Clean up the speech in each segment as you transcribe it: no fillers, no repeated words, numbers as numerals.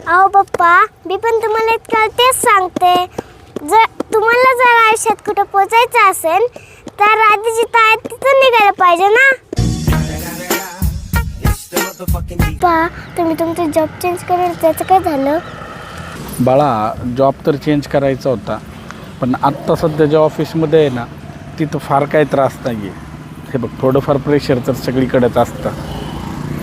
अहो पप्पा, मी पण तुम्हाला इतकं तेच सांगते. जर तुम्हाला आयुष्यात कुठं पोचायचं असेल तर आधी जिथं आहे तिथून निघायला पाहिजे ना. पप्पा, तुम्ही तुमचं जॉब चेंज करायला त्याचं काय झालं? बाळा, जॉब तर चेंज करायचा होता, पण आत्ता सध्या ज्या ऑफिसमध्ये आहे ना तिथं फार काही त्रास नाही आहे. हे बघ, थोडंफार प्रेशर तर सगळीकडेच असतं,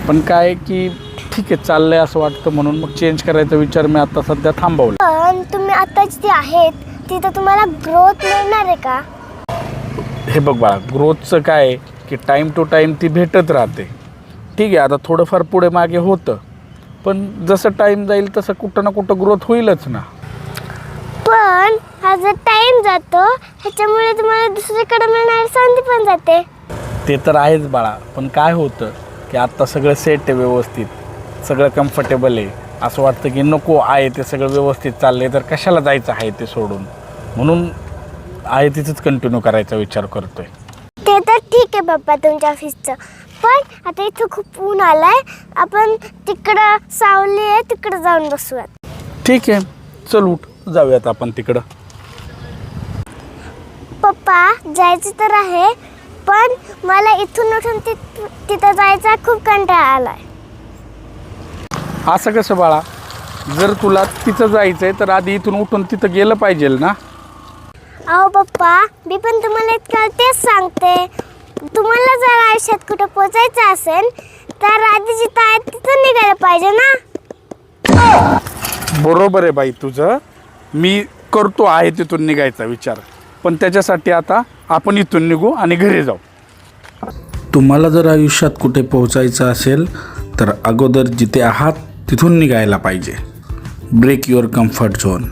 पण काय की ठीक आहे चाललं आहे असं वाटतं, म्हणून मग चेंज करायचा विचार मी आत्ता सध्या थांबवला. पण तुम्ही आता जिथे आहेत तिथं तुम्हाला ग्रोथ मिळणार आहे का? हे बघ बाळा, ग्रोथचं काय आहे की टाईम टू टाईम ती भेटत राहते. ठीक आहे, आता थोडंफार पुढे मागे होतं, पण जसं टाईम जाईल तसं कुठं ना कुठं ग्रोथ होईलच ना. पण हा जर टाइम जातो ह्याच्यामुळे तुम्हाला दुसरीकडे मिळणारी संधी पण जाते. ते तर आहेच बाळा, पण काय होतं की आत्ता सगळं सेट आहे, व्यवस्थित सगळं कम्फर्टेबल आहे. असं वाटतं की नको आहे ते सगळं व्यवस्थित चाललं आहे तर कशाला जायचं आहे ते सोडून, म्हणून आहे तिथंच कंटिन्यू करायचा विचार करतोय. ते तर ठीक आहे पप्पा तुमच्या ऑफिसचं, पण आता इथं खूप ऊन आलाय, आपण तिकडं सावली आहे तिकडं जाऊन बसूयात. ठीक आहे, चल उठ जाऊयात आपण तिकडं. पप्पा, जायचं तर आहे, पण मला इथून उठून तिथं जायचा खूप कंटाळा आलाय. असं कसं बाळा, जर तुला तिथं जायचं आहे तर आधी इथून उठून तिथं गेलं पाहिजे ना. अहो पप्पा, मी पण तुम्हाला इतकं तेच सांगते. तुम्हाला जर आयुष्यात कुठं पोचायचं असेल तर आधी जिथं आहे तिथून निघायला पाहिजे ना. बरोबर आहे बाई तुझं, मी करतो आहे तिथून निघायचा विचार, पण त्याच्यासाठी आता आपण इथून निघू आणि घरी जाऊ. तुम्हाला जर आयुष्यात कुठे पोहोचायचं असेल तर अगोदर जिथे आहात तिथून निघायला पाहिजे. Break your comfort zone.